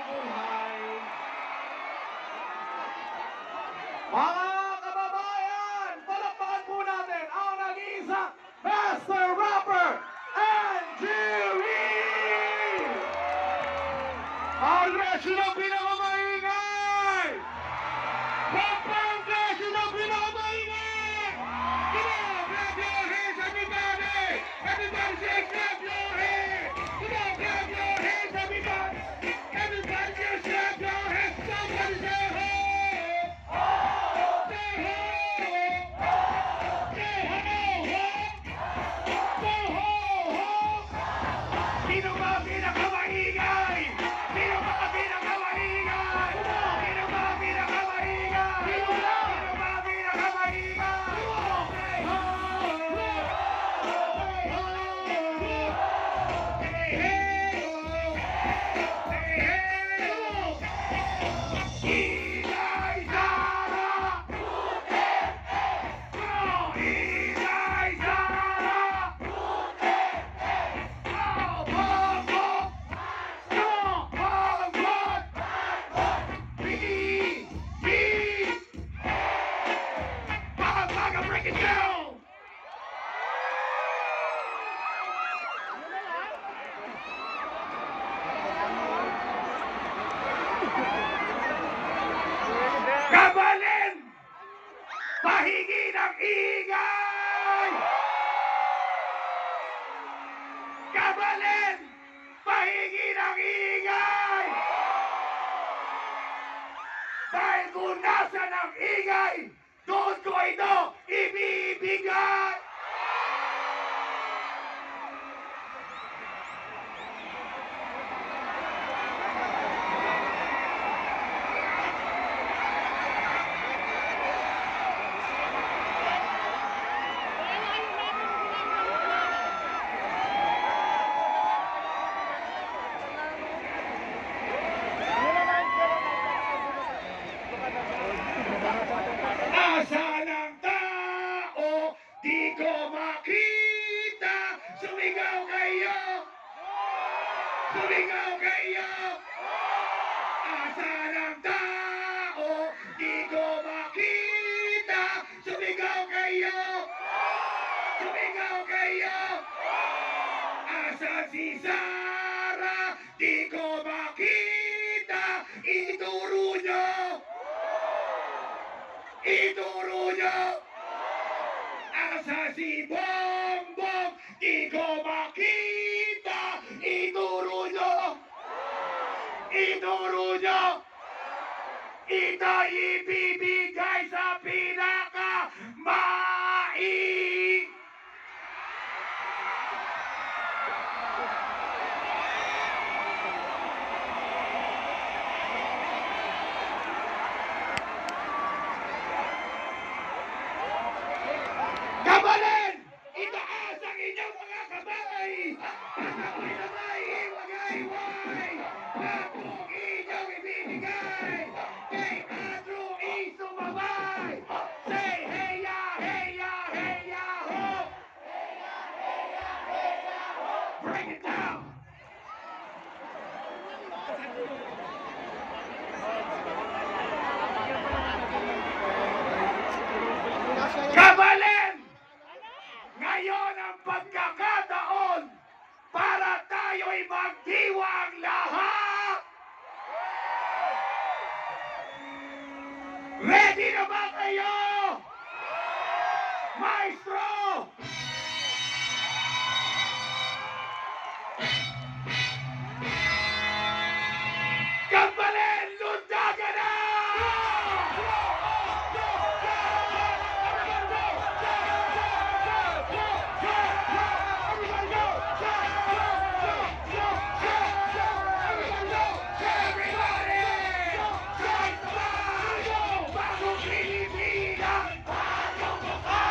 buhay. Mga kababayan, palakpakan po natin ang nag-iisang Master Rapper, Angeline! Ang reaction ng pinakamaingay! Pampang reaction ng pinakamaingay! Clap your hands, everybody! Everybody say clap your hands! Come on, clap your hands, everybody! Everybody just clap your hands! Somebody say ho! Say ho! Say ho, ho! Say ho, ho! Sino ba ang pinakamaingay? Sino ba ang pinakamaingay? Sino ba ang pinakamaingay? Sino ba ang pinakamaingay? Say ho! Break it down! Kabalin! Pahingi ng ingay! Kabalin! Pahingi ng ingay! Dahil kung nasa ng ingay, doon ko ito ibibigay! Asa ng tao, di ko makita. Sumigaw kayo! Sumigaw kayo! Asa ng tao, di ko makita. Sumigaw kayo! Sumigaw kayo! Asa si Sarah, di ko makita. Ituro nyo! Ituro nyo! Asa si Bongbong, di ko makita. Ituro nyo! Ituro nyo! Ito ibibigay sa pinaka-mai! Kabalin! Itaas ang inyong mga kamay! At ang pinamay, iwagay-way! Tapong inyong ibibigay! Kay Andrew E. Sumabay! Say heya, heya, heya, ho! Heya, heya, heya, ho! Bring it down! Kabalin! Ngayon ang pagkakataon para tayo'y magdiwang lahat! Ready na ba kayo? Maestro! Kabalin! Lundagan na! Everybody! Bagong Pilipinas! Bagong mukha!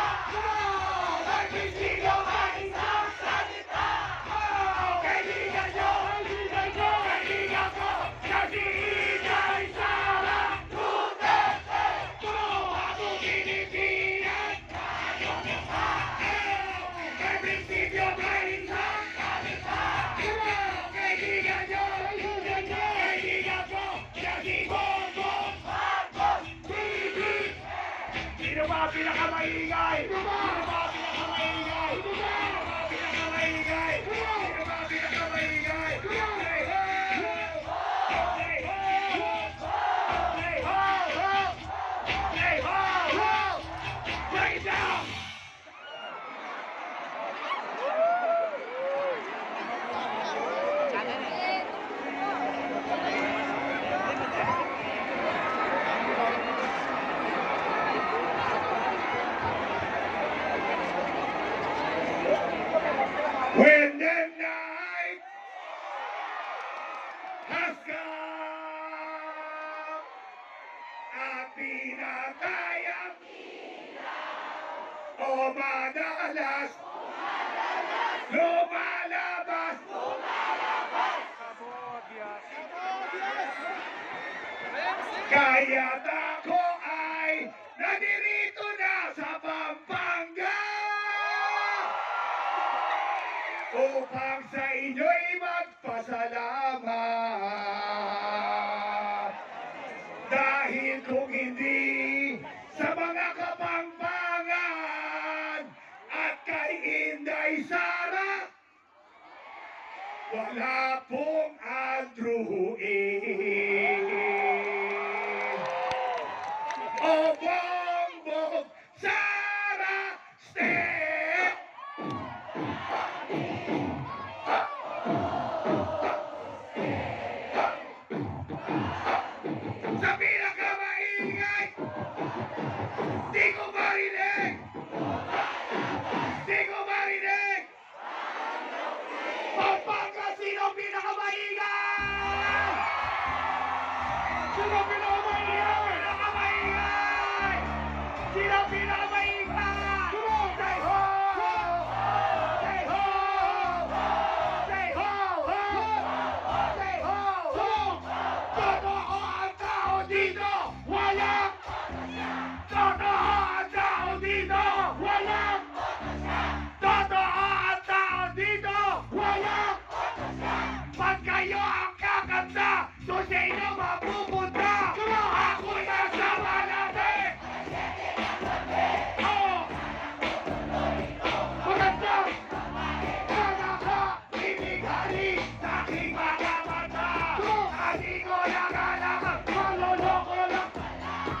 ka at pinakayang o madalas lumalabas kaya't ako ay nadirito na sa Pampanga upang sa inyo'y magpasalamat. Dahil kung hindi sa mga Kapampangan at kay Inday Sara, wala pong Andrew Huing. O Bongbong Sara Step! Sa pinakamaingay, di ko marinig! Di ko marinig! Pampanga, sino pinakamaingay? Sino pinakamaingay? Pinakamaingay! Sino pinakamaingay? Say ho! Say ho! Say ho! Say ho! Totoo ang tao dito! Walang! Totoo ang tao dito! Walang! Totoo ang tao dito! Walang! Pag kayo ang kakanta, so sino mapupunta? Ako nasa Malate! Oh! Maganda! Nakakaibigari sa aking mga mata! Hindi ko nakalaman, maloloko lang!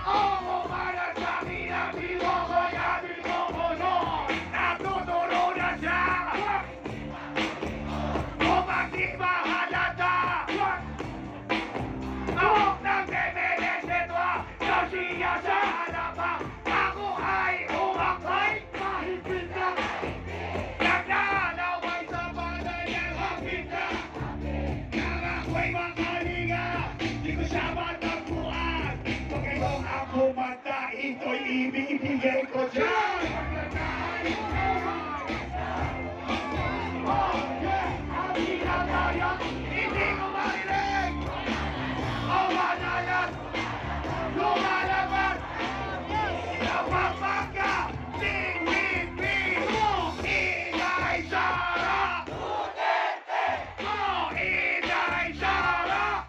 Oo, para sa akin ang biloko, yabil ko ko noon! Natuturo na siya! O bakit ba halata? Ako nang demenesitwa, daw siya sa halapan. Ako ay umakay, mahigpit na. Naglalaway sa balay ng hapit na. Nang ako'y makalinga, di ko siya matagpuan. Pag ikaw ang kumanta, ito'y ibibigay ko dyan. Oh, yeah, ang ginagaya, hindi ko marinig. Oh, manalas, lumalabas. Napapagka, sing with me. Inday Sara. Oh, Inday Sara.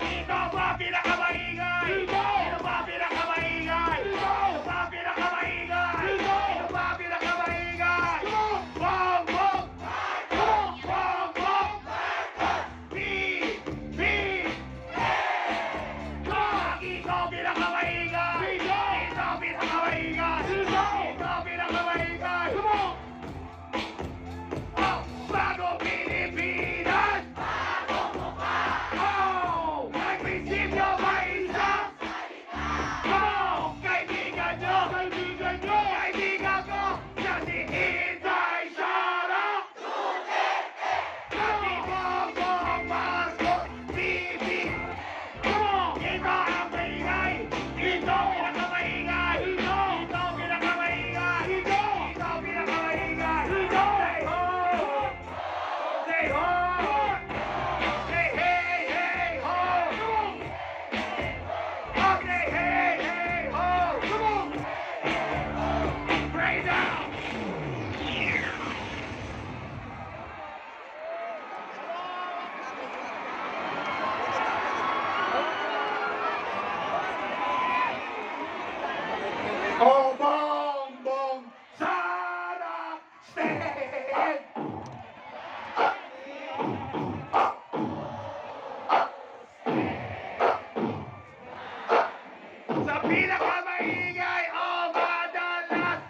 Ito ba pinakamaingay? Ito ba pinakamaingay? Ito ba pinakamaingay? Ito ba pinakamaingay? Bongbong! Bongbong! B! Ito pinakamaingay! Ito pinakamaingay! Ito pinakamaingay! Oh, Bagong Pilipinas! Oh, nag-prinsipyo ba isa? Oh, kaibigan nyo! Kaibigan ko! Siya si Inday Sara! Si Bongbong Marcos! Bibi! Ito ang maingay! Ito pinakamaingay! Ito pinakamaingay! Ito pinakamaingay! Say ho! Say ho! Say hey, hey, ho! Oh, say hey, hey, ho! Pray down! Oh, Bongbong Sara Stand! Sa pinakamaingay o madalas,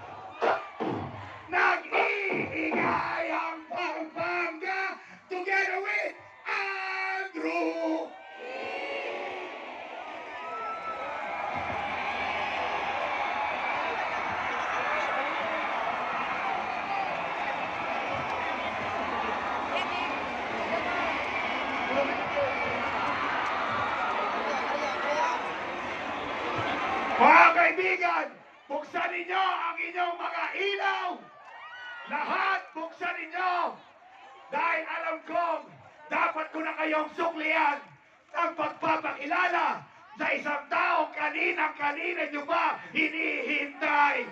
nag-iingay ang Pampanga together with Andrew! Thank you. kaibigan, buksan ninyo ang inyong mga ilaw. Lahat buksan ninyo. Dahil alam kong dapat ko na kayong suklian ang pagpapakilala sa isang taong kanina nyo ba hinihintay.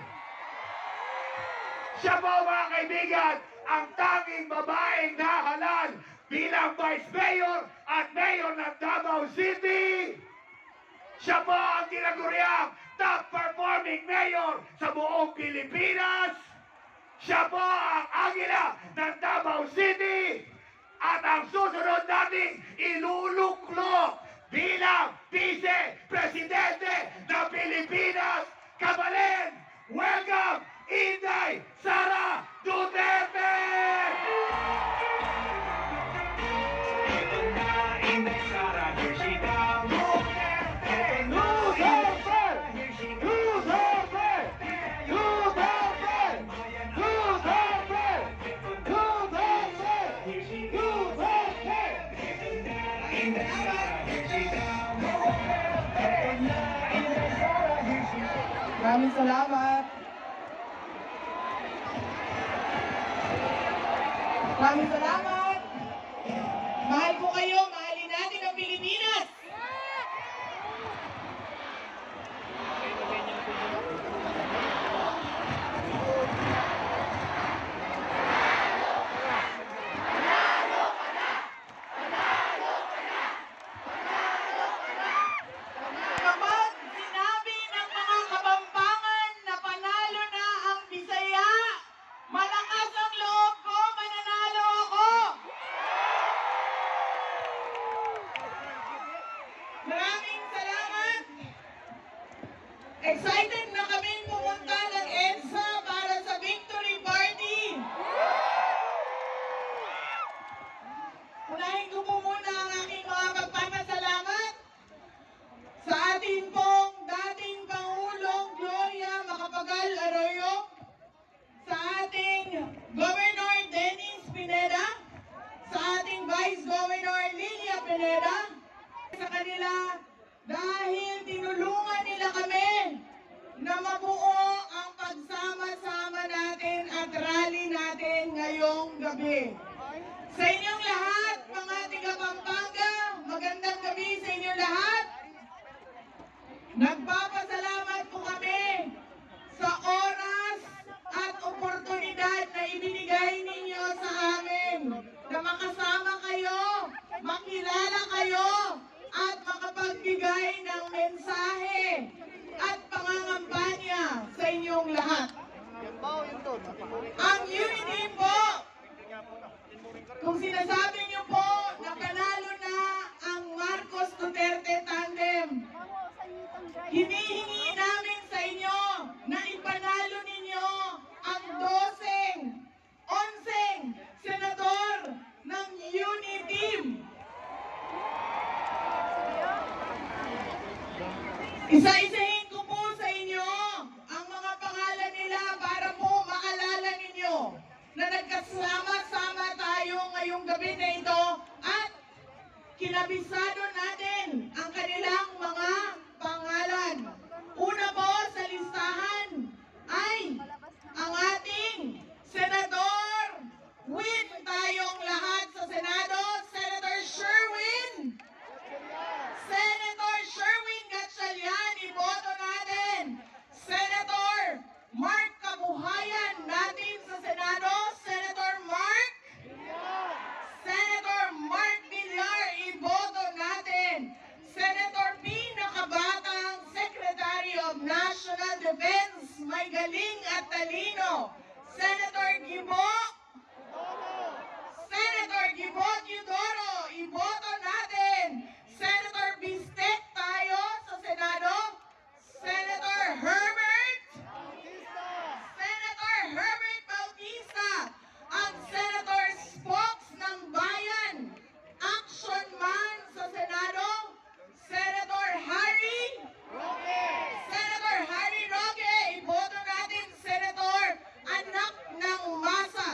Siya po mga kaibigan, ang tanging babaeng nahalal bilang Vice Mayor at Mayor ng Davao City. Siya po ang tinaguriang top performing mayor sa buong Pilipinas. Siya po ang Agila ng Davao City. At ang susunod nating iluluklok bilang Vice Presidente ng Pilipinas, Kabalen, welcome, Inday Sara Duterte! Ito na, Inday Sara, here she comes. Duterte! Duterte! Here she comes. Duterte! Duterte! Duterte! Duterte! Here she comes. Duterte! Ito na, Inday Sara, here she comes. Ito na, Inday Sara, here she comes. Maraming salamat. Maraming salamat. Mahal ko kayo, mahalin natin ang Pilipinas. Kapag sinabi ng mga Kapampangan na panalo na ang Bisaya, malakas ang loob ko, mananalo ako. Maraming salamat. Excited na kami pumunta ng EDSA para sa victory party. Unahin ko po muna ang aking mga pagpapasalamat sa ating pong dating Pangulong Gloria Macapagal Arroyo, sa ating Governor Dennis Pineda, sa ating Vice Governor Lilia Pineda, sa kanila dahil tinulungan nila kami na mabuo ang pagsama-sama natin at rally natin ngayong gabi. Sa inyong lahat, mga tiga Pampanga, magandang gabi sa inyong lahat. Nagpapasalamat po kami sa oras at oportunidad na ibinigay ninyo sa amin na makasama kayo, makilala kayo, at makapagbigay ng mensahe at pangangampanya sa inyong lahat. Ang unity po, kung sinasabi niyo po na panalo na ang Marcos Duterte tandem, hinihingi namin sa inyo na ipanalo ninyo ang 11 senador ng Uniteam. Isa-isahin ko po sa inyo ang mga pangalan nila para po maalala ninyo na nagkasama-sama tayo ngayong gabi na ito at kinabisado natin ang kanilang mga pangalan. Una po sa listahan ay ang ating Senador, win tayong lahat sa Senado, Senator Sherwin. Senator Sherwin Gatchalian, iboto natin. Senator Mark Kabuhayan natin sa Senado, Senator Mark. Senator Mark Villar, iboto natin. Senator P. Nakabatang, Secretary of National Defense, may galing at talino. Senator Gibo. Senator Gibo Teodoro, iboto natin. Senator Bistek tayo sa Senado. Senator Herbert. Senator Herbert Bautista, ang Senator Spokes ng Bayan. Action Man sa Senado. Senator Harry. Senator Harry Roque, iboto natin. Senator Anak ng Masa.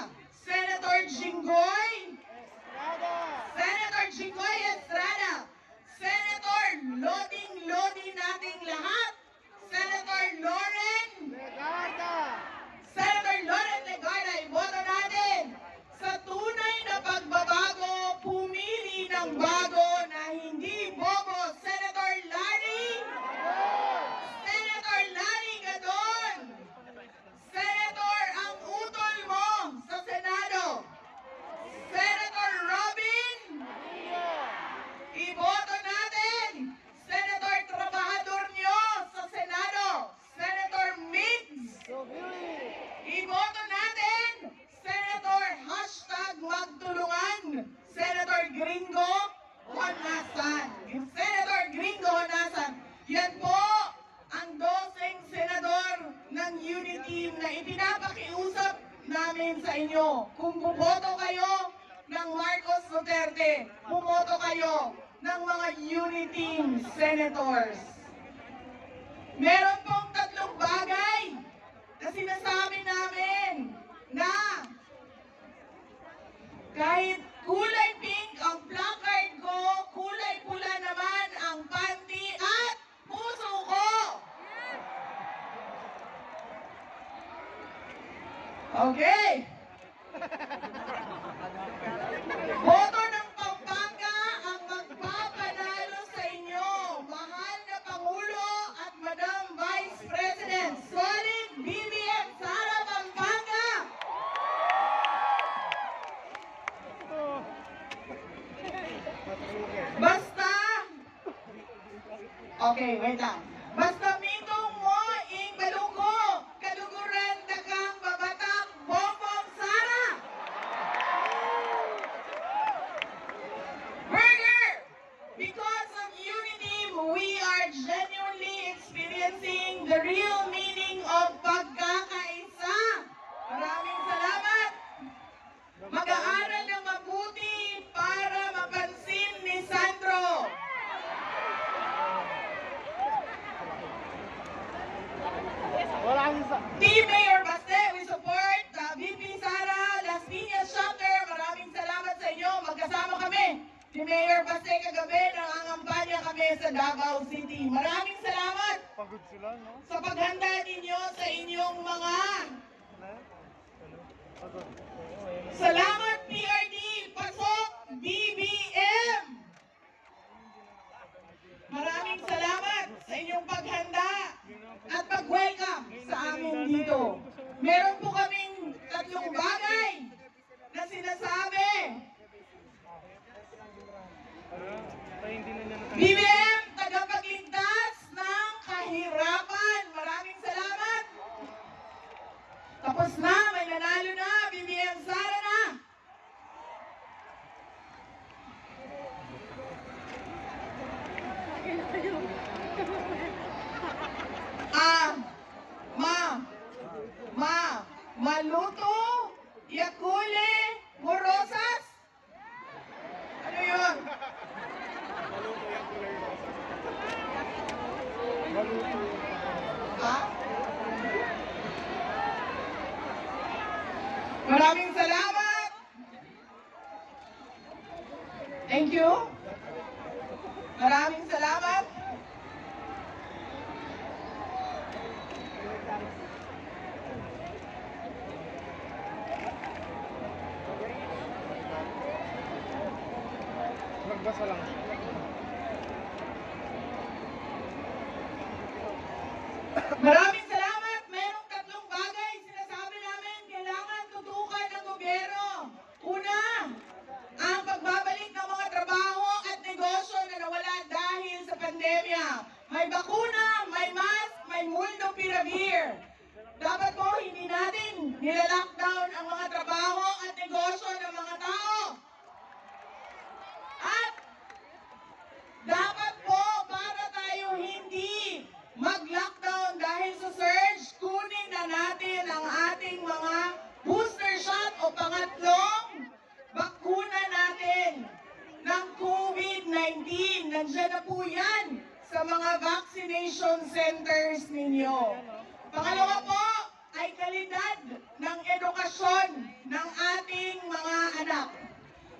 ng mga unity senators. Meron pong tatlong bagay na sinasabi namin na kahit kulay pink ang placard ko, kulay pula naman ang panty at puso ko. Okay. Boto ng Pampanga ang magpapanalo sa inyo, mahal na Pangulo at Madam Vice President. Solid BBM Sara Pampanga! Basta, okay, wait lang. Basta mitong mo ing baluko, kaduguran dakang babatak, Bongbong Sara! Burger! Because of unity, we are genuinely experiencing the real meaning of pagkakaisa. Maraming salamat! Mag-aaral ng mabuti para mapansin ni Sandro. Team Mayor Baste, we support VP Sara, Las Piñas Chapter. Maraming salamat sa inyo. Magkasama kami ni Mayor Baste kagabi. Nangangampanya kami sa Davao City. Maraming salamat Pagod sila, no? sa paghanda ninyo sa inyong mga Pagod. salamat PRD, pasok BBM. Maraming salamat sa inyong paghanda at pag-welcome sa amin dito. Meron po kaming tatlong bagay na sinasabi. Hindi na niya BBM, tagapagligtas ng kahirapan. Maraming salamat. Tapos na, may nanalo na. BBM Sara na. Maluto, yakule, morosas. Ano yun? Ha? Maraming salamat. Thank you. Maraming salamat. Magbasa lang. Maraming salamat. Merong tatlong bagay sinasabi namin kailangan tutukan ng gobyerno. Una, ang pagbabalik ng mga trabaho at negosyo na nawala dahil sa pandemya. May bakuna, may mask, may Molnupiravir. Dapat po hindi natin nilalockdown ang mga trabaho at negosyo ng mga tao. At dapat po para tayo hindi mag-lockdown dahil sa surge, kunin na natin ang ating mga booster shot o pangatlong bakuna natin ng COVID-19. Nandiyan na po yan sa mga vaccination centers ninyo. Pangalawa po ay kalidad ng edukasyon ng ating mga anak.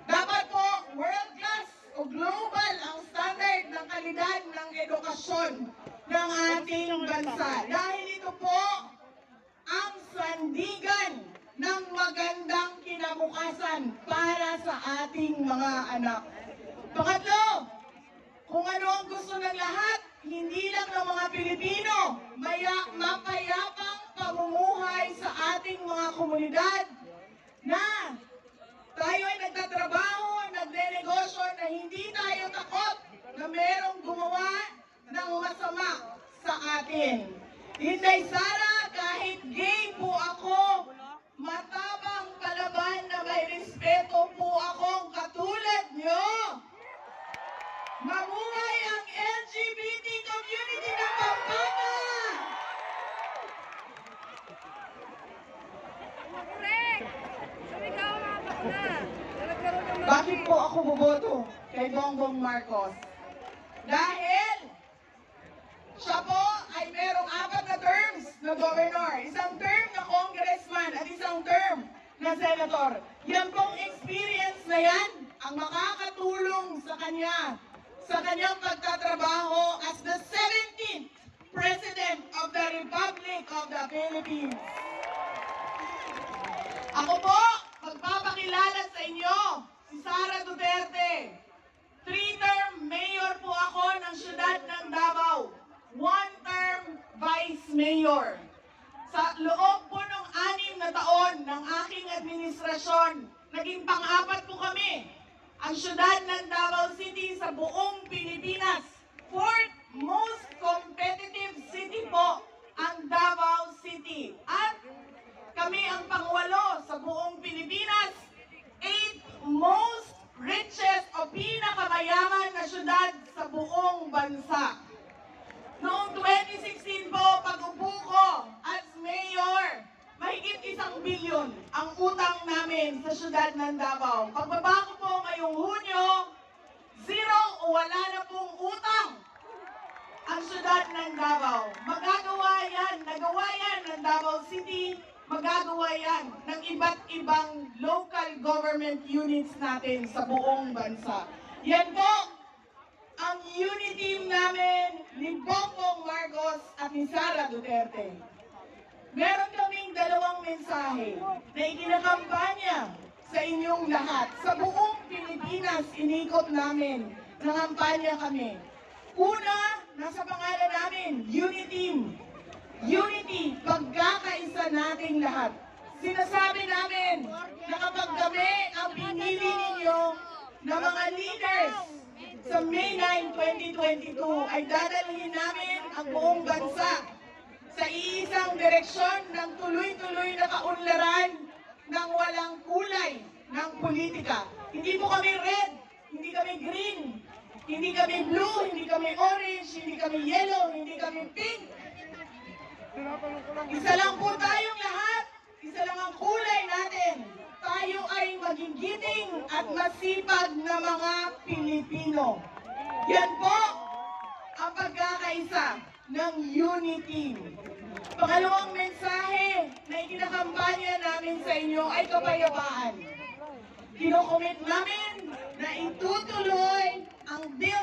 Dapat po world-class o global ang standard ng kalidad ng edukasyon ng ating bansa. Dahil ito po ang sandigan ng magandang kinabukasan para sa ating mga anak. Pangatlo, kung ano ang gusto ng lahat, hindi lang ng mga Pilipino, mapayapang pamumuhay sa ating mga komunidad na tayo ay nagtatrabaho, nagne-negosyo na hindi tayo takot na merong gumawa ng masama sa atin. Inday Sara, kahit gay po ako, matabang palaban na may respeto po akong katulad nyo. Mabuhay ang LGBT community ng Pampanga! Correct! Sumigaw mga bakla! Bakit po ako boboto? kay Bongbong Marcos. Dahil siya po ay merong 4 na terms na governor, isang term na congressman at isang term na senator. Yan pong experience na yan ang makakatulong sa kanya sa kanyang pagtatrabaho as the 17th President of the Republic of the Philippines. Ako po, magpapakilala sa inyo, si Sara Duterte. 3-term mayor po ako ng siyudad ng Davao. 1-term vice mayor. Sa loob po ng 6 na taon ng aking administrasyon, naging pang-4 po kami. Ang siyudad ng Davao City sa buong Pilipinas. 4th most competitive city po ang Davao City. At kami ang pang-8 sa buong Pilipinas. 8th most richest o pinakamayaman na siyudad sa buong bansa. Noong 2016 po, pag-upo ko as mayor, mahigit 1 bilyon ang utang namin sa siyudad ng Davao. Pagbaba ko po ngayong Hunyo, 0 o wala na pong utang ang siyudad ng Davao. Magagawa yan, nagawa yan ng Davao City, magagawa yan ng iba't ibang local government units natin sa buong bansa. Yan po ang unity team namin ni Bongbong Marcos at ni Sara Duterte. Meron kaming 2 mensahe na ikinakampanya sa inyong lahat. Sa buong Pilipinas, inikot namin, nangampanya kami. Una, nasa pangalan namin, Unity. Unity, pagkakaisa nating lahat. Sinasabi namin na kapag kami ang pinili ninyo na mga leaders sa May 9, 2022 ay dadalhin namin ang buong bansa sa iisang direksyon ng tuloy-tuloy na kaunlaran ng walang kulay ng politika. Hindi po kami red, hindi kami green, hindi kami blue, hindi kami orange, hindi kami yellow, hindi kami pink. Isa lang po tayong lahat, isa lang ang kulay natin. Tayo ay magigiting at masipag na mga Pilipino. Yan po ang pagkakaisa ng Unity. Pangalawang mensahe na ikinakampanya namin sa inyo ay kapayapaan. Kinokomit namin na itutuloy ang bill